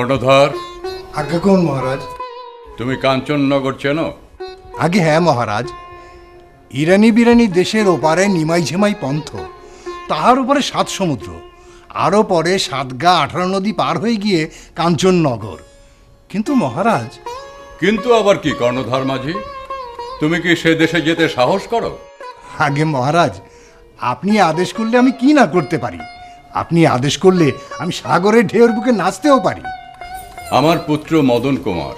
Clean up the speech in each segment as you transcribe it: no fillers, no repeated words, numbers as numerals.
কর্ণধর। আজ্ঞা কোন মহারাজ? তুমি কাঞ্চননগর চেনো? আগে হ্যাঁ মহারাজ, ইরানি বিরানি দেশের ওপারে নিমাই ঝিমাই পন্থ, তাহার উপরে 7 সমুদ্র, আরও পরে 7 গা 18 নদী পার হয়ে গিয়ে কাঞ্চননগর। কিন্তু মহারাজ। কিন্তু আবার কি কর্ণধর মাঝি, তুমি কি সে দেশে যেতে সাহস করো? আগে মহারাজ, আপনি আদেশ করলে আমি কি না করতে পারি? আপনি আদেশ করলে আমি সাগরের ঢেউর বুকে নাচতেও পারি। আমার পুত্র মদন কুমার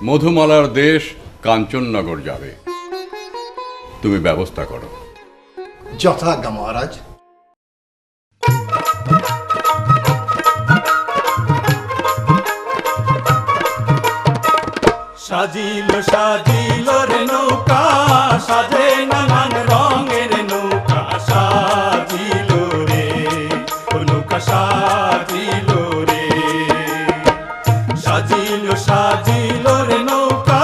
মধুমালার দেশ কাঞ্চননগর যাবে, তুমি ব্যবস্থা করো। যথাজ্ঞা মহারাজ। সাজিল সাজিল রে নৌকা, সাজে নানান রঙের নৌকা, সাজিল রে নৌকা, সাজিল রে। সাজিল সাজিল রে নৌকা,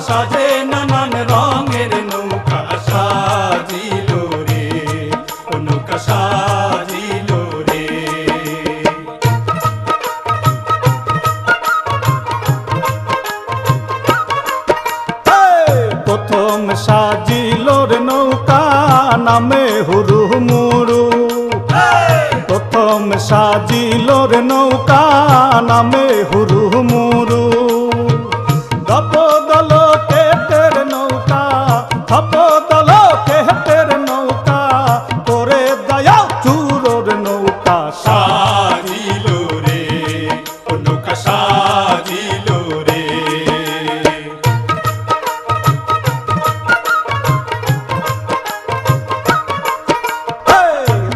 সাজে নানান রঙের নৌকা, সাজিল রে নৌকা, সাজিল রে। প্রথম সাজিল রে নৌকা, নামে হুরু মুরু। প্রথম সাজিল রে নৌকা, নামে হুরু মুরু। দপদল কেতের নৌকা, দপদল কেতের নৌকা, করে দয়া চুরোর নৌকা, সাজিল রে নৌকা, সাজিল রে।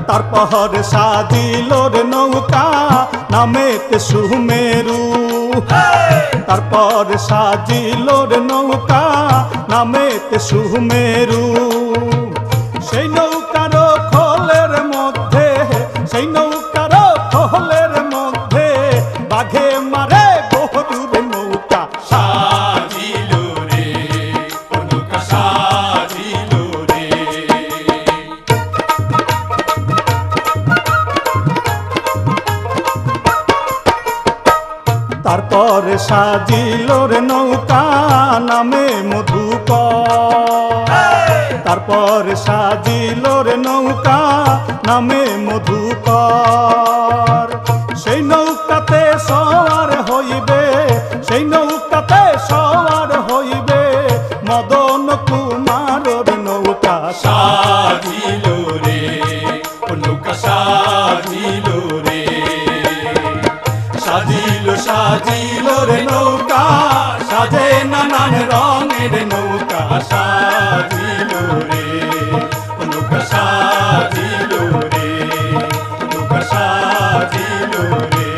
তারপর সাজিল রে নৌকা, নামেতে সুমেরু। তারপর সাজিল রে নৌকা, নামেতে সুমেরু। সেই নৌকার খোলের মধ্যে, সেই নৌকার খোলের মধ্যে, বাঘে মারে গরুর নৌকা, সাজিল রে নৌকা, সাজিল রে। তারপর সাজিল রে নৌকা, নামে মধুকর। তারপর সাজিল রে নৌকা, নামে মধুকর। সেই নৌকাতে সওয়ার হইবে, সেই নৌকাতে সওয়ার হইবে, মদন কুমারের নৌকা, সাজিল রে নৌকা, সাজিল রে। সাজিল সাজিল রে নৌকা, সাজে নানান রঙের নৌকা, সাজিল রে নৌকা, সাজিল রে নৌকা, সাজিল রে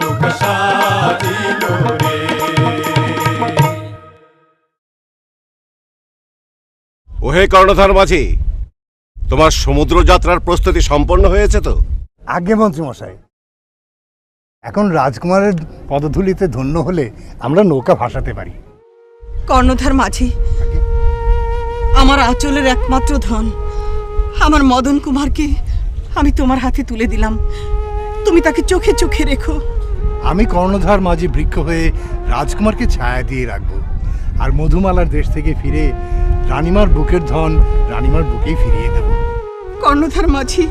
নৌকা, সাজিল রে। ওহে কর্ণধর মাঝি, তোমার সমুদ্র যাত্রার প্রস্তুতি সম্পন্ন হয়েছে তো? আজ্ঞে মন্ত্রী মশাই, এখন রাজকুমারের পদধূলিতে ধন্য হলে আমরা নৌকা ভাসাতে পারি। কর্ণধার মাঝি, আমার আঁচলের একমাত্র ধন আমার মদন কুমারকে আমি তোমার হাতে তুলে দিলাম, তুমি তাকে চোখে চোখে রেখো। আমি কর্ণধার মাঝি বৃক্ষ হয়ে রাজকুমারকে ছায়া দিয়ে রাখবো, আর মধুমালার দেশ থেকে ফিরে রানীমার বুকের ধন রানীমার বুকেই ফিরিয়ে দেব। কর্ণধার মাঝি,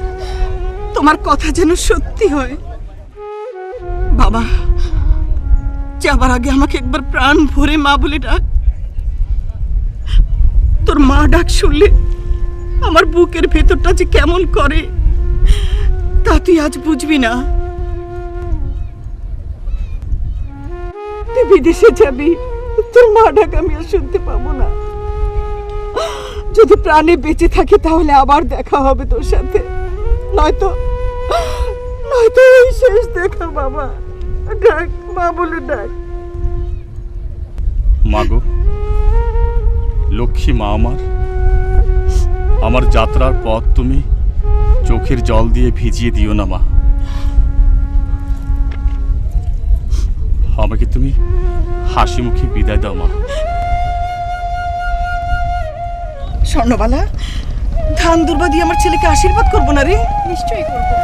তোমার কথা যেন সত্যি হয়। বাবা, যাবার আগে আমাকে একবার প্রাণ ভরে মা বলে ডাক। তোর মা ডাক শুনলে আমার বুকের ভেতরটা যে কেমন করে তা তুই আজ বুঝবি না। তুই বিদেশে যাবি, তোর মা ডাক আমি আর শুনতে পাবো না। যদি প্রাণে বেঁচে থাকে তাহলে আবার দেখা হবে তোর সাথে, নয়তো নয়তো এই শেষ দেখা। বাবা ডাক, মা বলে ডাক। মাগো লক্ষ্মী মা, আমার যাত্রার পথ তুমি চোখের জল দিয়ে ভিজিয়ে দিও না মা। আমাকে তুমি হাসি মুখে বিদায় দাও মা। স্বর্ণবালা, ধান দুর্বা দিয়ে আমার ছেলেকে আশীর্বাদ করবো না রে? নিশ্চয়ই করবো।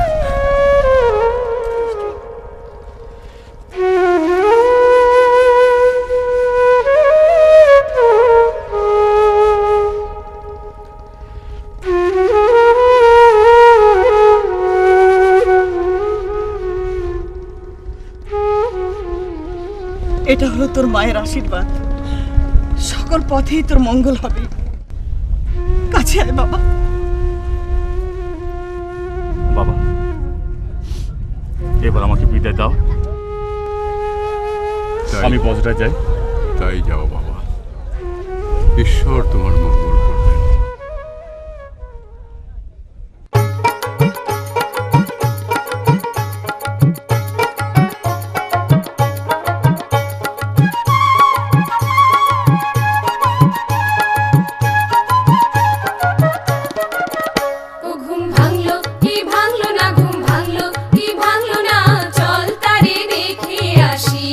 এটা হলো তোর মায়ের আশীর্বাদ। সকল পথেই তোর মঙ্গল হবে। কাছে আয় বাবা। বাবা, এবার আমাকে বিদায় দাও, আমি বজরায় যাই। তাই যাও বাবা, ঈশ্বর তোমার মঙ্গল করবেন। ও ঘুম ভাঙলো কি ভাঙলো না, ঘুম ভাঙলো কি ভাঙলো না, চল তারে দেখে আসি।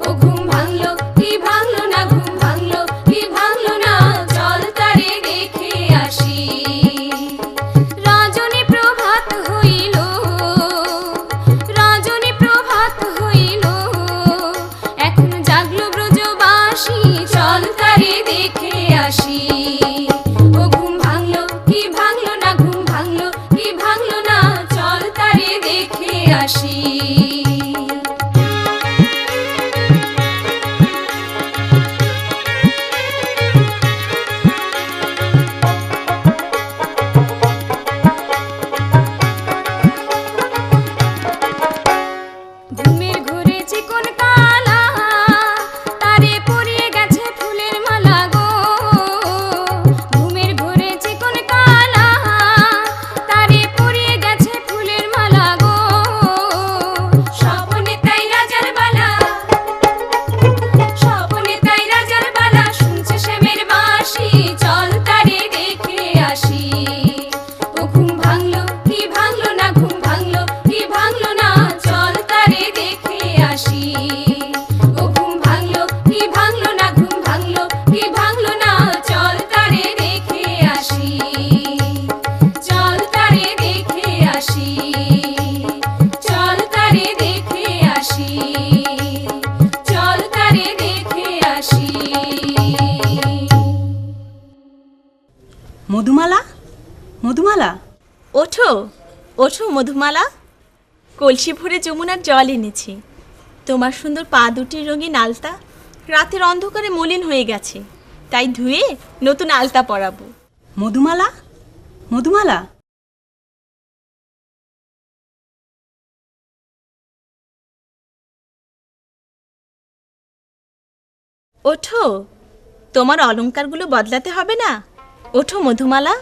ও ঘুম ভাঙলো কি ভাঙলো না, ঘুম ভাঙলো কি ভাঙলো না, চল তারে দেখে আসি। রজনী প্রভাত হইল, রজনী প্রভাত হইল, এখন জাগলো ব্রজবাসী, চল তারে দেখে আসি। ও ঘুম ভাঙলো কি ভাঙলো না, ঘুম ভাঙলো কি ভাঙলো না, চল তারে দেখে আসি। ঘুমের ঘোরে চিকন কালা, তারে পরিয়ে গেছে ফুলের মালা গো। ঘুমের ঘোরে চিকন কালা, তারে পরিয়ে গেছে ফুলের মালা গো। স্বপনে তাই রাজার বালা, স্বপনে তাই রাজার বালা, শুনছে শ্যামের বাঁশি, চল তারে দেখে আসি। ও ঘুম ভাঙলো কি ভাঙলো না, ঘুম ভাঙলো কি ভাঙলো না, চল তারে দেখে আসি। ও ঘুম ভাঙলো কি ভাঙলো না, ঘুম ভাঙলো কি ভাঙলো না, চল তারে দেখে আসি। চল তারে দেখে আসি, চল তারে দেখে আসি, চল তারে দেখে আসি। মধুমালা, মধুমালা, ওঠো ওঠো মধুমালা। কলসি ভরে যমুনার জল এনেছি। তোমার সুন্দর পা দুটির রঙিন আলতা রাতের অন্ধকারে মলিন হয়ে গেছে, তাই ধুয়ে নতুন আলতা পরাবো। মধুমালা, মধুমালা, ওঠো, তোমার অলংকারগুলো বদলাতে হবে না। ওঠো মধুমালা।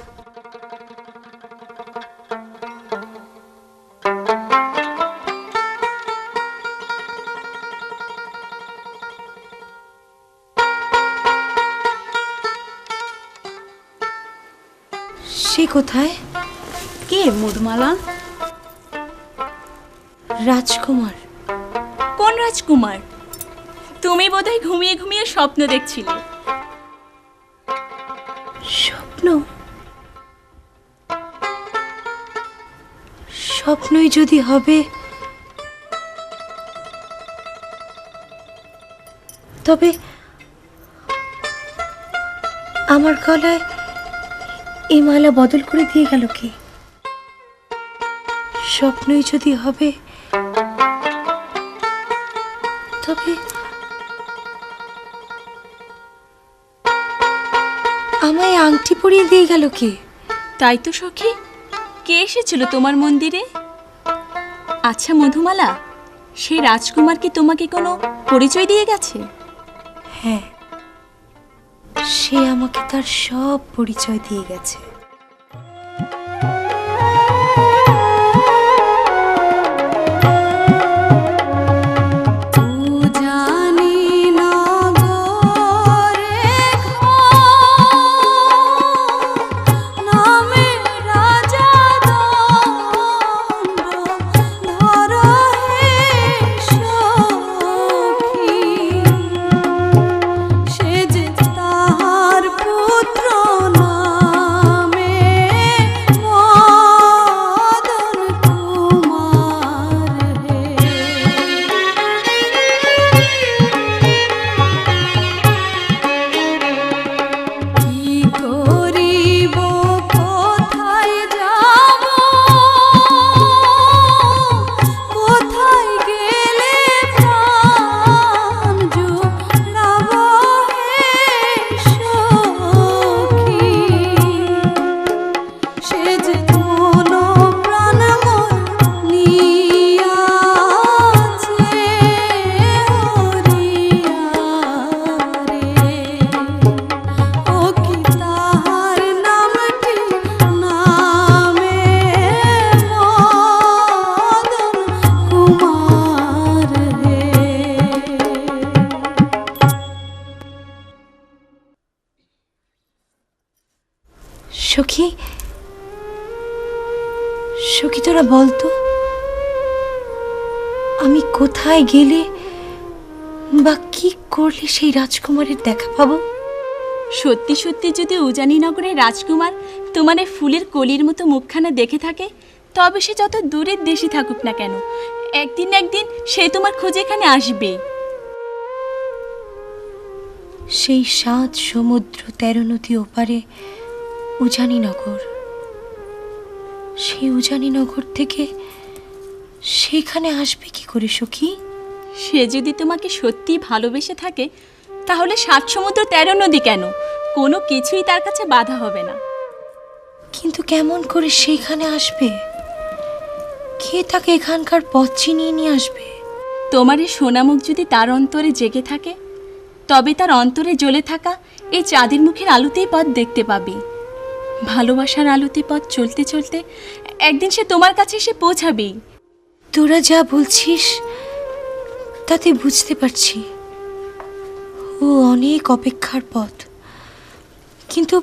সে কোথায়? কে মধুমালা? রাজকুমার। কোন রাজকুমার? তুমি বোধহয় ঘুমিয়ে ঘুমিয়ে স্বপ্ন দেখছিলে। স্বপ্ন? স্বপ্নই যদি হবে তবে আমার গলায় এই মালা বদল করে দিয়ে গেল কে? স্বপ্নই যদি হবে তবে আমায় আংটি পরিয়ে দিয়ে গেল কে? তাই তো সখী, কে এসেছিল তোমার মন্দিরে? আচ্ছা মধুমালা, সেই রাজকুমার কি তোমাকে কোনো পরিচয় দিয়ে গেছে? হ্যাঁ, সে আমাকে তার সব পরিচয় দিয়ে গেছে। সে যে তাহার পুত্র নামে সখী, সখী তোরা বলতো আমি কোথায় গেলে বা কি করলে সেই রাজকুমারের দেখা পাবো? সত্যি সত্যি যদি উজানিনগরের রাজকুমার তোমার এই ফুলের কলির মতো মুখখানা দেখে থাকে, তবে সে যত দূরের দেশে থাকুক না কেন, একদিন না একদিন সে তোমার খোঁজে এখানে আসবে। সেই 7 সমুদ্র 13 নদী ওপারে উজানিনগর, সেই উজানিনগর থেকে সেখানে আসবে কি করে সখী? সে যদি তোমাকে সত্যি ভালোবেসে থাকে, তাহলে 7 সমুদ্র 13 নদী কেন, কোনো কিছুই তার কাছে বাধা হবে না। কিন্তু কেমন করে সেইখানে আসবে? কে তাকে এখানকার পথ চিনিয়ে নিয়ে আসবে? তোমার এই সোনামুখ যদি তার অন্তরে জেগে থাকে, তবে তার অন্তরে জ্বলে থাকা এই চাঁদের মুখের আলোতেই পথ দেখতে পাবে। ভালোবাসার আলোতে পথ চলতে চলতে একদিন সে তোমার কাছে এসে পৌঁছাবেই। তোরা যা বলছিস তাতে বুঝতে পারছি ও অনেক অপেক্ষার পথ, কিন্তু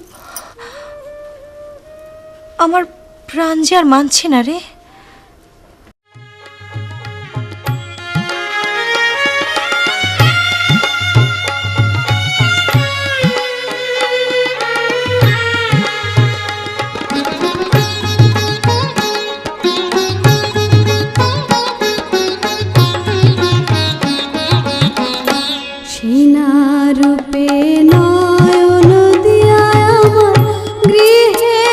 আমার প্রাণ যে আর মানছে না রে। রূপে নয়ন দিয়া আমার গৃহে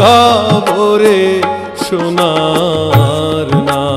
গাবো রে সোনার নাম।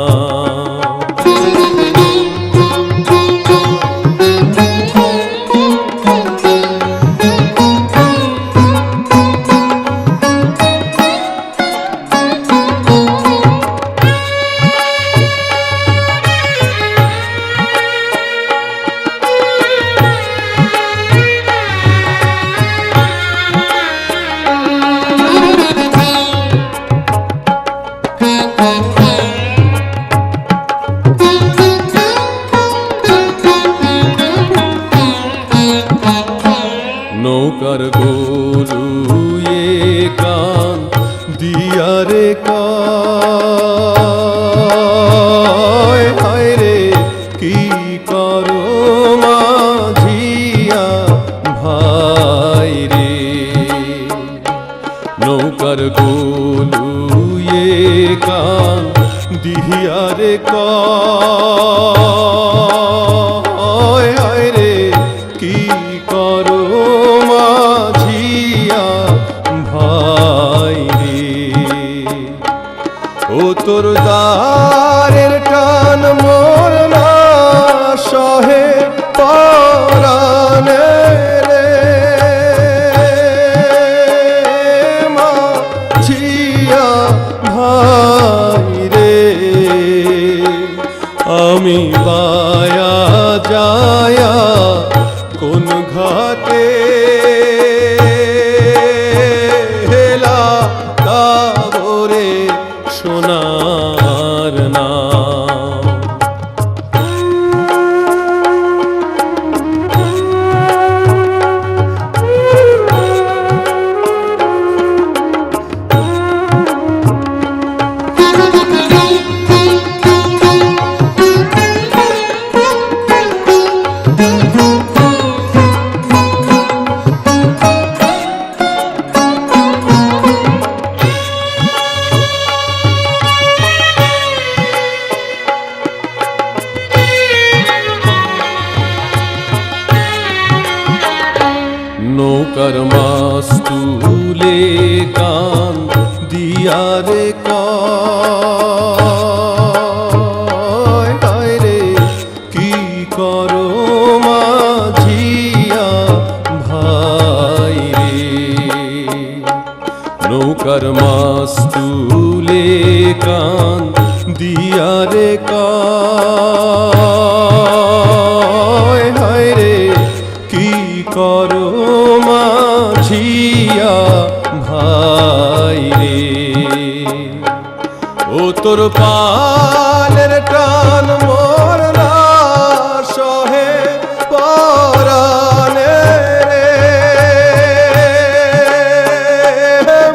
নৌকার গরুয়ে কান দিয়া রে কয় হায় রে কি করো মাঝিয়া ভাই রে। নৌকার গরুয়ে কান দিয়া রে কয় হায় রে কি করো মাঝিয়া ভাই রে। ও তোর দ্বারের টান মোর না সহে পরানে রে মাঝিয়া ভাই রে। আমি বায়া যায়া কোন ঘাটে হেলা গাবো রে সোনার নাম। নৌকার মাছ তুলে কান দিয়া রে কয় হায় রে কি করো মাঝিয়া ভাই রে। নৌকার মাছ তুলে কান দিয়া রে কয় হায় রে কি করো মাঝিয়া ভাই রে। ও তোর পালের টান মোর না সহে পরানে রে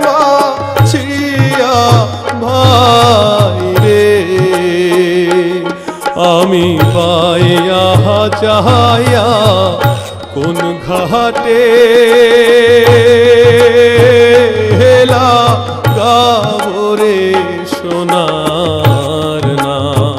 মাঝিয়া ভাই রে। আমি পাইয়া চাহায়া কোন ঘাটে হেলা গাবো রে সোনার নাম।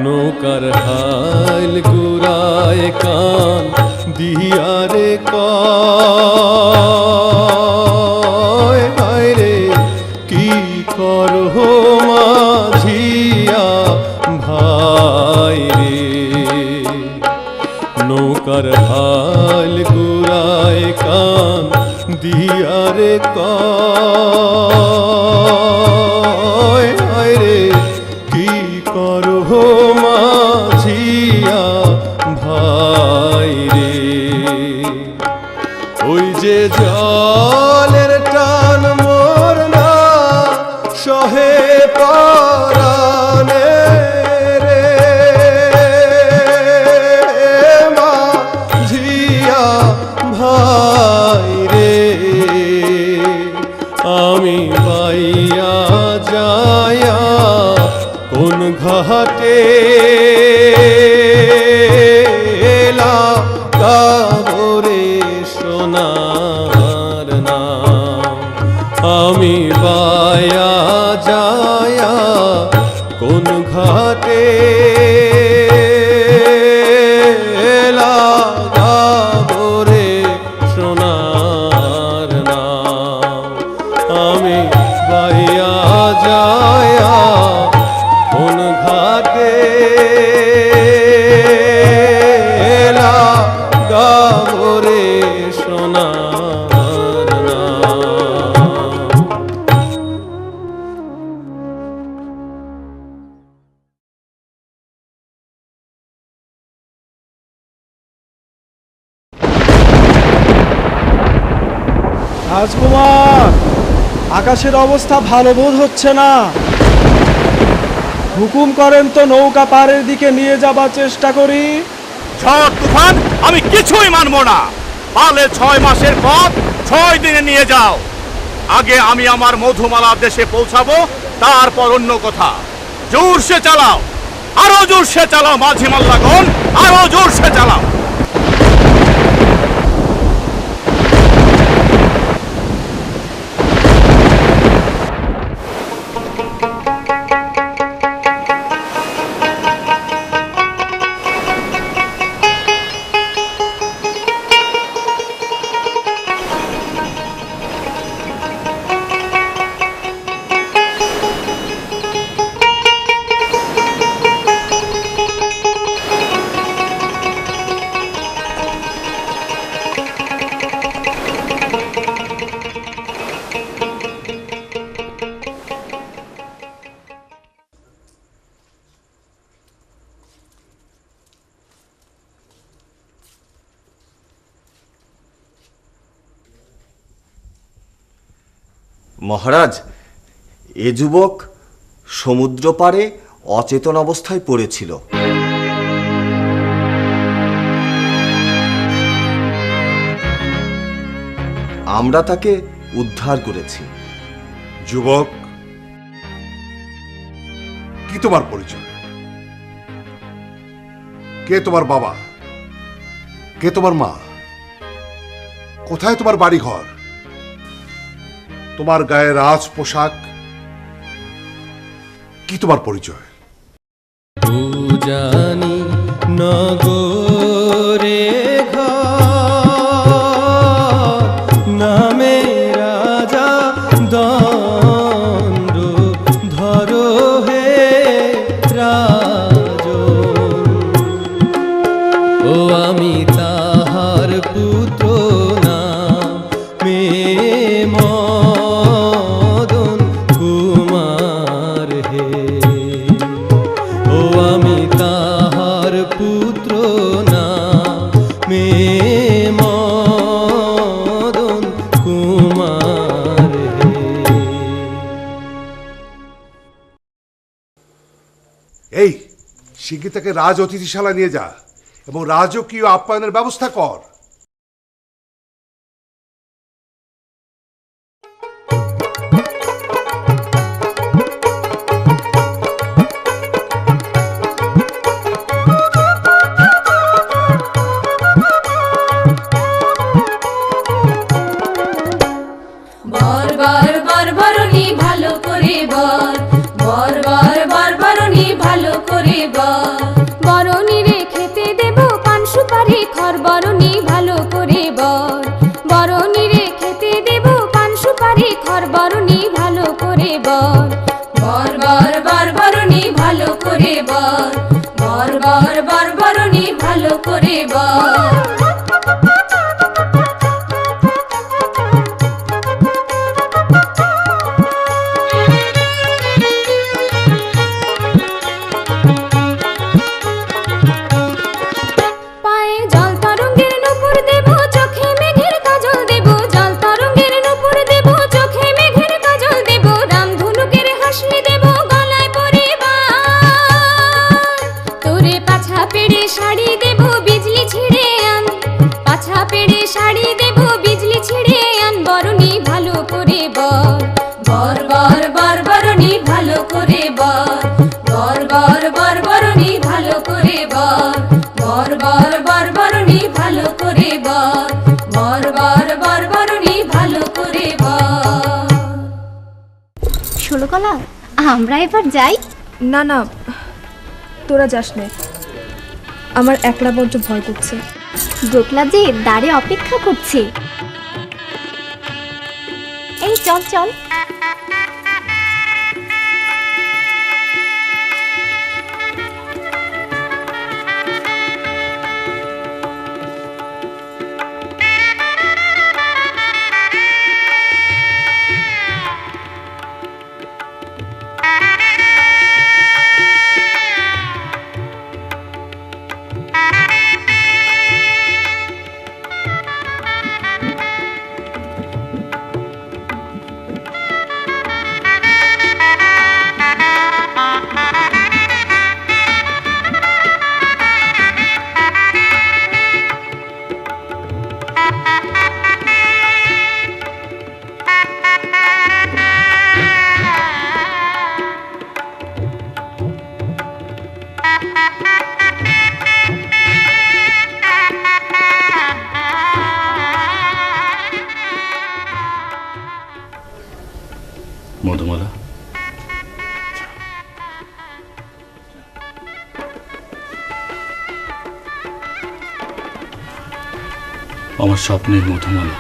নৌকার হাল গুড়ায় কান দিয়া রে কয় হায় রে কি করো মাঝিয়া ভাই রে। নৌকার হাল গুড়ায় কান দিয়া রে কয় হায় রে কি করো মাঝিয়া ভাই রে। ওই যে জলের টান মোর না সহে পরানে রে রাজকুমার, আকাশের অবস্থা ভালো বোধ হচ্ছে না। হুকুম করেন তো নৌকা পাড়ের দিকে নিয়ে যাবার চেষ্টা করি। ঝড় তুফান আমি কিছুই মানবো না। পালে 6 মাসের পথ 6 দিনে নিয়ে যাও। আগে আমি আমার মধুমালা দেশে পৌঁছাবো, তারপর অন্য কথা। জোরসে চালাও, আরো জোরসে চালাও মাঝি মাল্লাগণ, আরো জোরসে চালাও। মহারাজ, এ যুবক সমুদ্র পাড়ে অচেতন অবস্থায় পড়েছিল। আমরা তাকে উদ্ধার করেছি। যুবক, কি তোমার পরিচয়? কে তোমার বাবা? কে তোমার মা? কোথায় তোমার বাড়ি ঘর? তোমার গায়ে রাজ পোশাক কি? তোমার পরিচয়? জানি নগরে নামে রাজা দণ্ড ধরো হে রাজ। ও আমি তাহার পুত্র নামে মদন কুমার হে। ও আমি তাহার পুত্র নামে মদন কুমার হে। এই শিগগির তাকে রাজ অতিথিশালা নিয়ে যা এবং রাজকীয় আপ্যায়নের ব্যবস্থা কর। বর বর বর বরণী ভালো করে বর, বর বর বর বরণী ভালো করে বর। বরণী রে খেতে দেব পান সুপারি খর, বরণী ভালো করে বর। বরণী রে খেতে দেব পান সুপারি খর, বরণী ভালো করে বর। বর বর বর বরণী ভালো করে বর, বর বর বর বরণী ভালো করে বর। পায়ে জল তরঙ্গের নূপুর দেব, চোখে মেঘের কাজল দেব। জল তরঙ্গের নূপুর দেব, চোখে মেঘের কাজল দেব। রামধনুকের হাসলি দেব, গলায় পরিবার। তোরে পাছা পেড়ে শাড়ি দেব, বিজলি ছিড়ে আন। পাছা পেড়ে শাড়ি দেব, বিজলি ছিড়ে আন। বরণী ভালো করে বর, বর বর বর বরণী ভালো করে বর। বর বর বর বরণী ভালো করে বর, বর বর বর বরণী ভালো করে বর। বর বর বর বরণী ভালো করে বর। ষোলকলা, আমরা এবার যাই। না না, তোরা যাস নে, আমার একলা বড্ড ভয় করছে। দোকলা যে দাঁড়ে অপেক্ষা করছে। এই চল চল। আমার স্বপ্নের মধুমালা,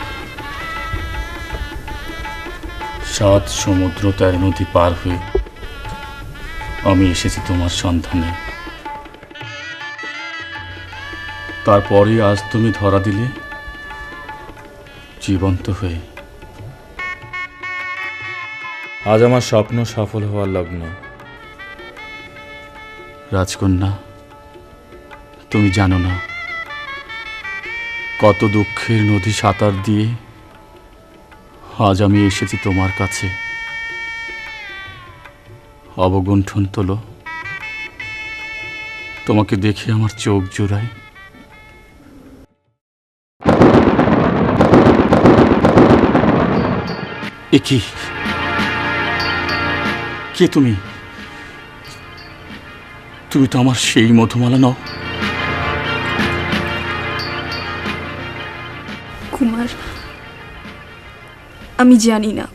7 সমুদ্র 13 নদী পার হয়ে আমি এসেছি তোমার সন্ধানে। তারপরে আজ তুমি ধরা দিলে জীবন্ত হয়ে। আজ আমার স্বপ্ন সফল হওয়ার লগ্ন। রাজকন্যা, তুমি জানো না কত দুঃখের নদী সাঁতার দিয়ে আজ আমি এসেছি তোমার কাছে। অবগুণ্ঠন তোলো, তোমাকে দেখে আমার চোখ জোড়ায়। এ কি? কে তুমি? তুমি তো আমার সেই মধুমালা নও। কুমার, আমি জানি না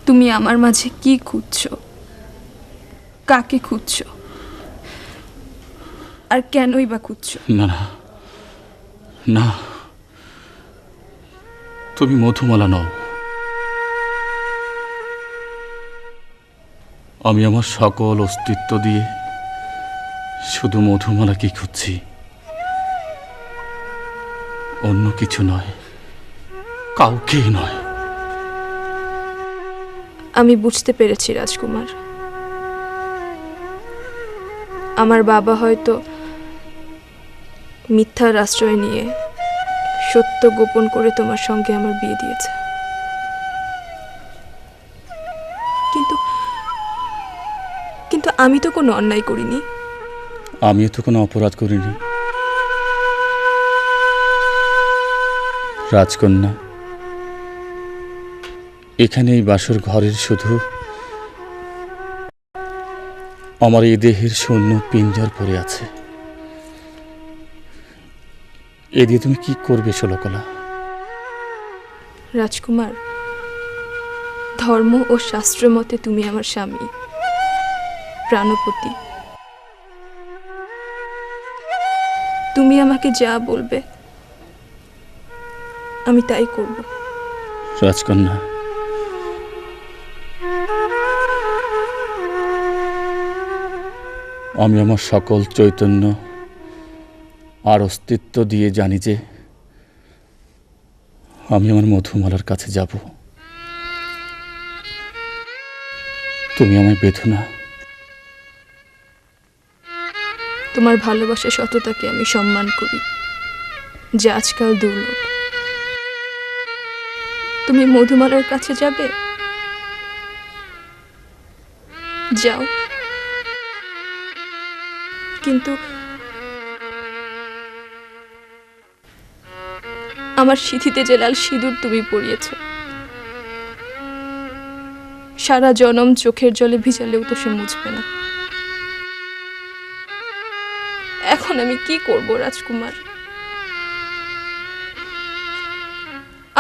তুমি আমার মাঝে কি খুঁজছো, কাকে খুঁজছো, আর কেনই বা খুঁজছো। না না না, তুমি মধুমালা নও। আমি আমার সকল অস্তিত্ব দিয়ে শুধু মধুমালাকে খুঁজছি, অন্য কিছু নয়, কাউকে নয়। আমি বুঝতে পেরেছি রাজকুমার, আমার বাবা হয়তো মিথ্যার আশ্রয় নিয়ে সত্য গোপন করে তোমার সঙ্গে আমার বিয়ে দিয়েছে। কিন্তু আমি তো কোনো অন্যায় করিনি। আমিও তো কোনো অপরাধ করিনি। রাজকন্যা, এখানে এই বাসর ঘরের শুধু আমার এই দেহের শূন্য পিঞ্জর পড়ে আছে। এ দিয়ে তুমি কি করবে ষোলকলা? রাজকুমার, ধর্ম ও শাস্ত্র মতে তুমি আমার স্বামী, প্রাণপতি। তুমি আমাকে যা বলবে আমি তাই করব। রাজকন্যা, আমি আমার সকল চৈতন্য আর অস্তিত্ব দিয়ে জানি যে আমি আমার মধুমালার কাছে যাব। তুমি আমার বেদনা। তোমার ভালোবাসা সততাকে আমি সম্মান করি, যা আজকাল দুর্লভ। তুমি মধুমালার কাছে যাবে, যাও, কিন্তু আমার সিঁথিতে যে লাল সিঁদুর তুমি পরিয়েছ, সারা জনম চোখের জলে ভিজালেও তো সে মুছবে না। এখন আমি কি করব রাজকুমার?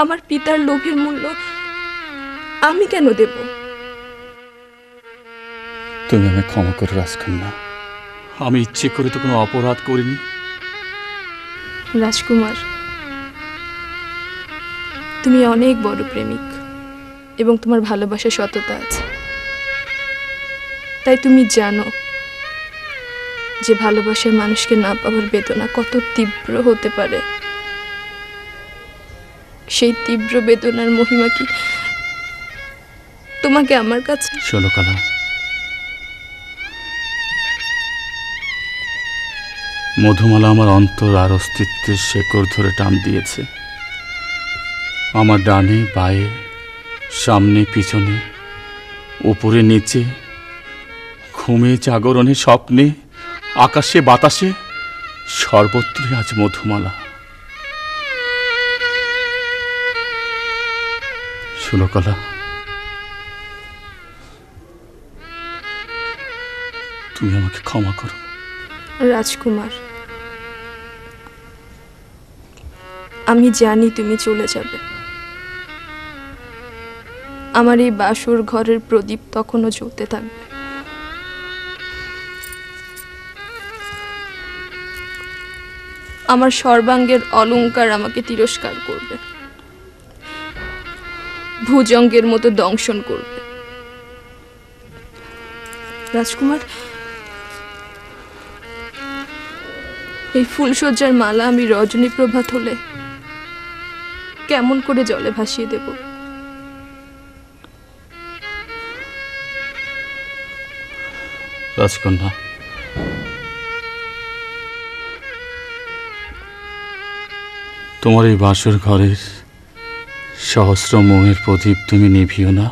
আমার পিতার লোভের মূল্য আমি কেন দেব? তুমি আমায় ক্ষমা করো রাজকন্যা, আমি ইচ্ছে করে তো কোনো অপরাধ করিনি। রাজকুমার, তুমি অনেক বড় প্রেমিক এবং তোমার ভালোবাসা সততা আছে। তাই তুমি জানো যে ভালোবাসার মানুষকে না পাওয়ার বেদনা কত তীব্র হতে পারে। সেই তীব্র বেদনার মহিমা কি তোমাকে আমার কাছে? ষোলকলা, মধুমালা আমার অন্তর আর অস্তিত্বের শেকড় ধরে টান দিয়েছে। আমার ডানে বায়ে, সামনে পিছনে, উপরে নিচে, ঘুমে জাগরণে স্বপ্নে, আকাশে বাতাসে, সর্বত্রই আজ মধুমালা। ষোলকলা, তুমি আমাকে ক্ষমা করো। রাজকুমার, আমি জানি তুমি চলে যাবে। আমার এই বাসর ঘরের প্রদীপ তখনও জ্বলতে থাকবে। আমার সর্বাঙ্গের অলংকার আমাকে তিরস্কার করবে, ভুজঙ্গের মতো দংশন করবে। রাজকুমার, এই ফুলসজ্জার মালা আমি রজনী প্রভাত হলে কেমন করে জলে ভাসিয়ে দেব? রাজকন্যা, তোমার এই বাসর ঘরের সহস্র মোহের প্রদীপ তুমি নিভিও না।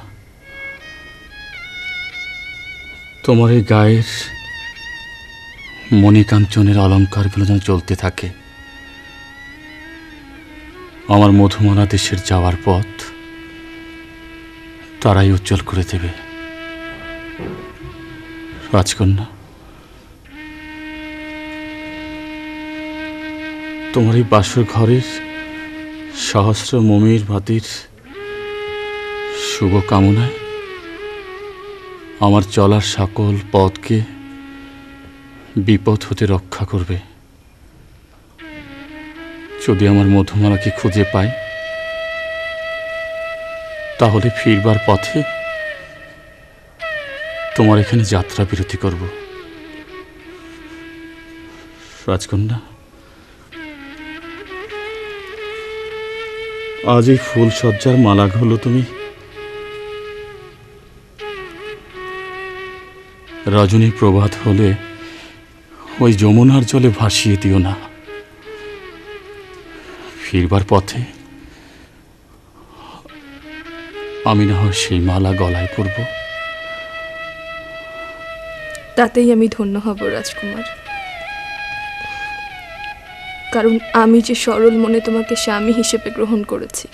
তোমার এই গায়ের মণিকাঞ্চনের অলঙ্কারগুলো যেন চলতে থাকে। আমার মধুমালা দেশের যাওয়ার পথ তারাই উজ্জ্বল করে দেবে। রাজকন্যা, তোমার এই বাসর ঘরের সহস্র মমির বাতির শুভ কামনায় আমার চলার সকল পথকে বিপদ হতে রক্ষা করবে। যদি আমার মধুমালাকে খুঁজে পাই, তাহলে ফিরবার পথে তোমার এখানে যাত্রা বিরতি করব। রাজকন্যা, আজ এই ফুলসজ্জার মালাগুলো তুমি রজনী প্রভাত হলে ওই যমুনার জলে ভাসিয়ে দিও না। ফিরবার পথে আমি না হয় সেই মালা গলায় পরব। তাতেই আমি ধন্য হব রাজকুমার, কারণ আমি যে সরল মনে তোমাকে স্বামী হিসেবে গ্রহণ করেছি।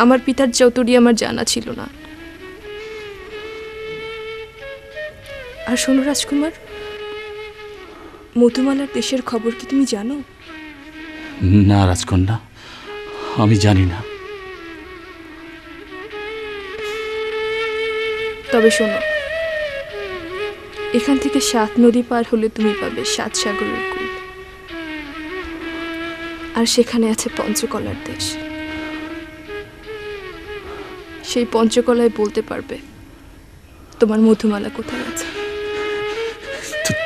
আমার পিতার চতুরি আমার জানা ছিল না। আর শোনো রাজকুমার, মধুমালার দেশের খবর কি তুমি জানো? না রাজকন্যা, আমি জানি না। তবে শোনো, এখান থেকে 7 নদী পার হলে তুমি পাবে 7 সাগরের কূল, আর সেখানে আছে পঞ্চকলার দেশ। সেই পঞ্চকলায় বলতে পারবে তোমার মধুমালা কোথায় আছে।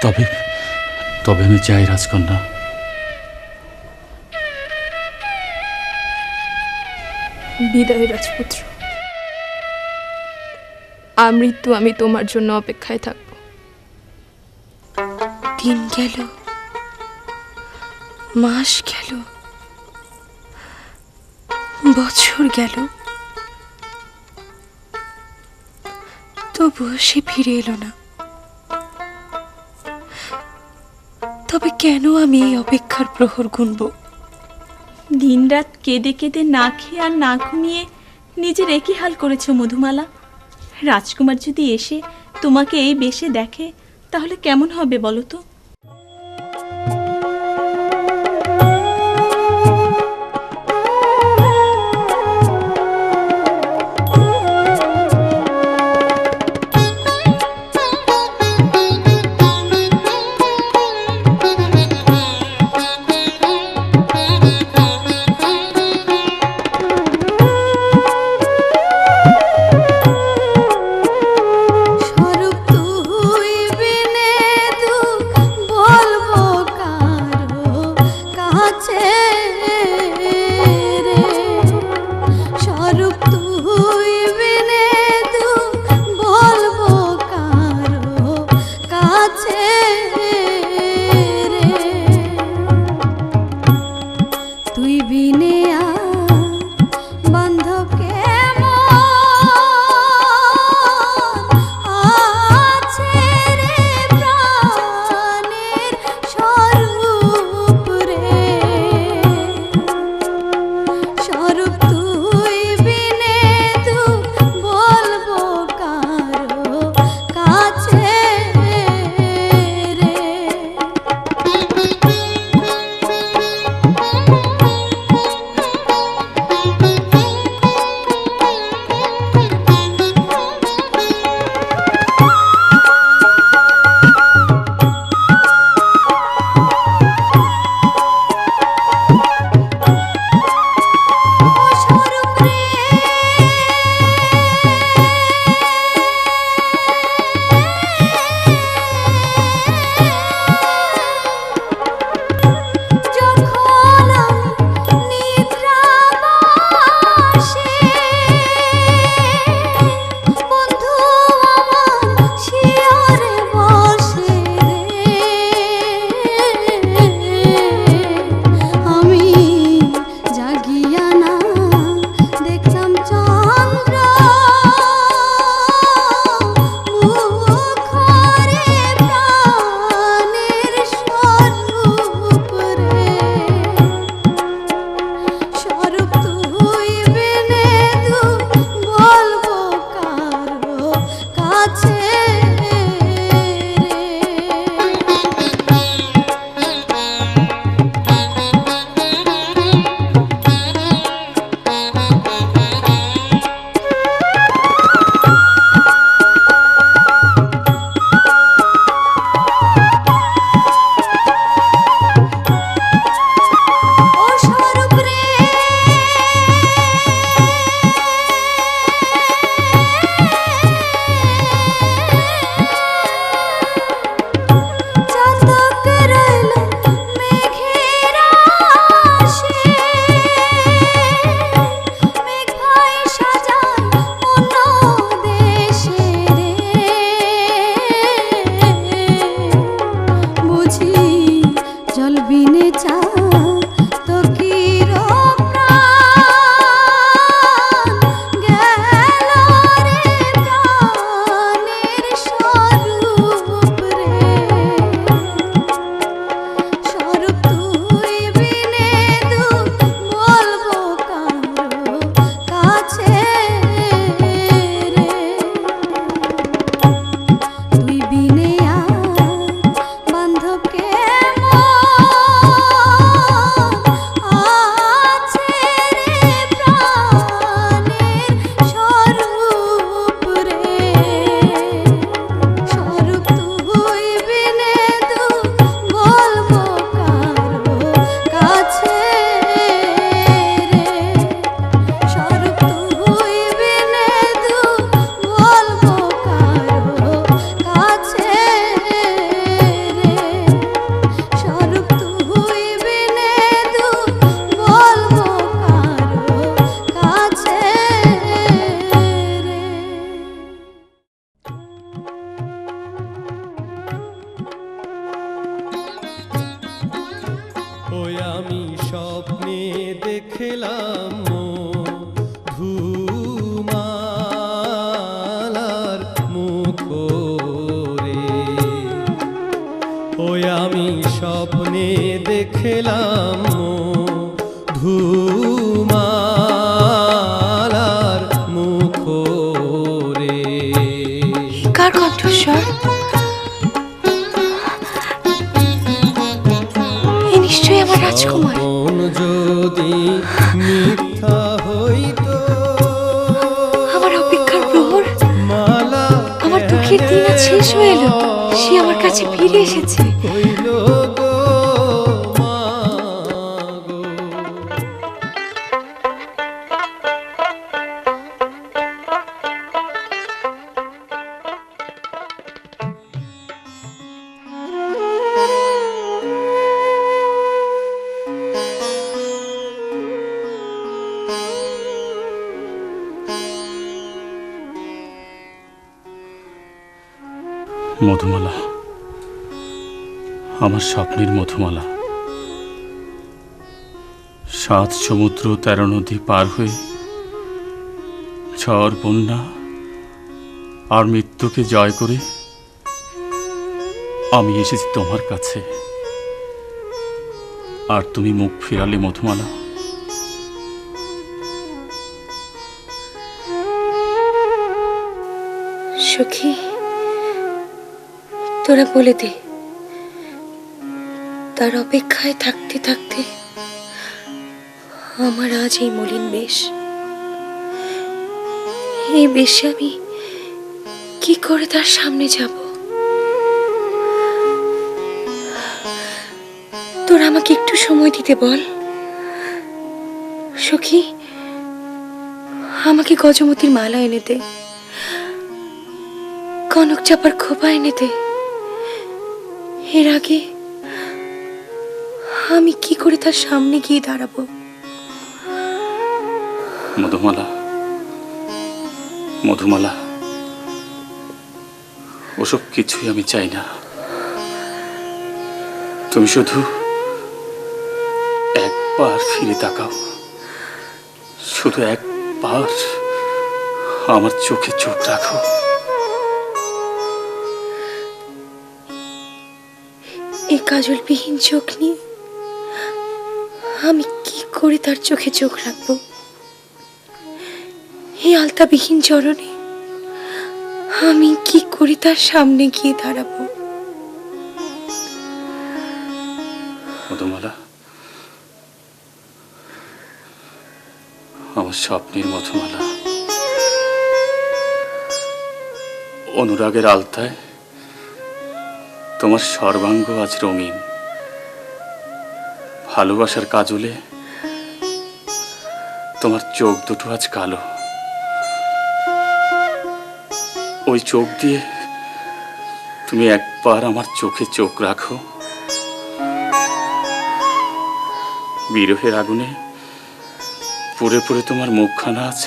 তবে তবে আমি চাই রাজকন্যা। বিদায় রাজপুত্র, আমৃত্যু আমি তোমার জন্য অপেক্ষায় থাকব। দিন গেল, মাস গেল, বছর গেল, তবুও সে ফিরে এলো না। তবে কেন আমি এই অপেক্ষার প্রহর গুনব? দিনরাত কেঁদে কেঁদে না খেয়ে আর না ঘুমিয়ে নিজের একই হাল করেছো মধুমালা। রাজকুমার যদি এসে তোমাকে এই বেশে দেখে, তাহলে কেমন হবে বলো তো? কাছে রে স্বপ্নে দেখলাম মধুমালার মুখরে, ওই আমি স্বপ্নে দেখলাম মধুমালার মুখরে। কার কণ্ঠস্বর? এ নিশ্চয়ই আমার রাজকুমার। যদি মিথ্যা হইতো, আমার অপেক্ষার প্রহর, আমার দুঃখের দিন আজ শেষ হয়ে এলো, সে আমার কাছে ফিরে এসেছে। হইল গো মা গো। মধুমালা, আমার স্বপ্নের মধুমালা, 7 সমুদ্র 13 নদী পার হয়ে ঝড় বন্যা আর মৃত্যুকে জয় করে আমি এসেছি তোমার কাছে। আর তুমি মুখ ফিরালে মধুমালা। সখী, তোরা বলে দে, তার অপেক্ষায় থাকতে থাকতে আমার আজ এই মলিন বেশ। এই বেশে আমি কি করে তার সামনে যাব? তোরা আমাকে একটু সময় দিতে বল। সখী, আমাকে গজমতির মালা এনে দে, কনক চাপার খোপা এনে দে। এর আগে আমি কি করে তার সামনে গিয়ে দাঁড়াবো? মধুমালা, মধুমালা, ওসব কিছুই আমি চাই না। তুমি শুধু একবার ফিরে তাকাও, শুধু একবার আমার চোখে চোখ রাখো। এই কাজলবিহীন চোখ নিয়ে আমি কি করে তার চোখে চোখ রাখবো? এই আলতাবিহীন চরণে আমি কি করে তার সামনে গিয়ে দাঁড়াবো? মধুমালা, আমার স্বপ্নের মধুমালা, অনুরাগের আলতায় তোমার সর্বাঙ্গ আজ রঙিন, ভালোবাসার কাজলে তোমার চোখ দুটো আজ কালো। ওই চোখ দিয়ে তুমি একবার আমার চোখে চোখ রাখো। বিরহের আগুনে পুড়ে পুড়ে তোমার মুখখানা আজ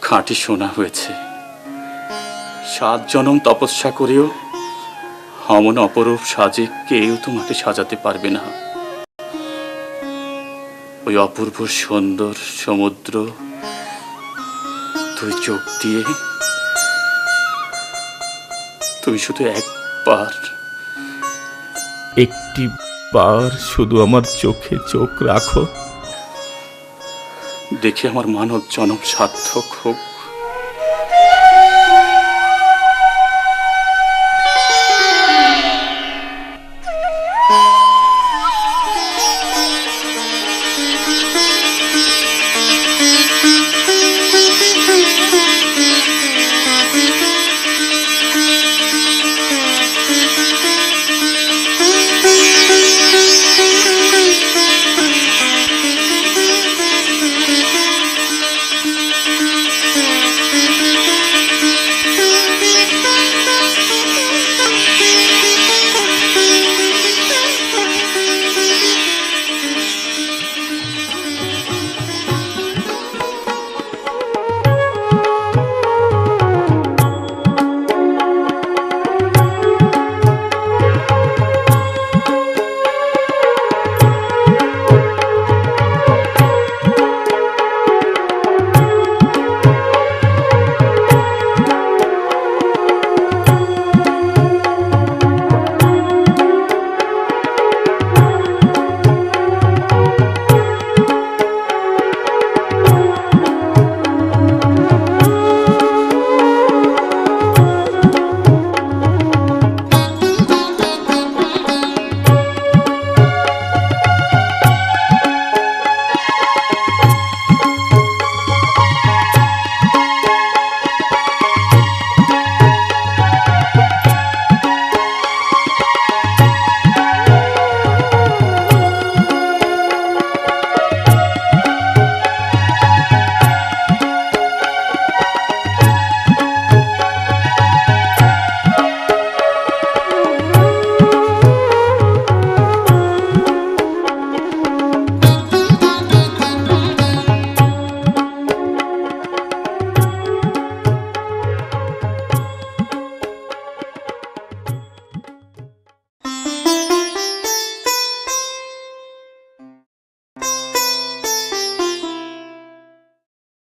খাঁটি সোনা হয়েছে। 7 জনম তপস্যা করেও অমন অপরূপ সাজে কেউ তোমাকে সাজাতে পারবে না। ওই অপূর্ব সুন্দর সমুদ্র তুই চোখ দিয়ে তুমি শুধু একটি বার শুধু আমার চোখে চোখ রাখো, দেখে আমার মানব জনম সার্থক হোক।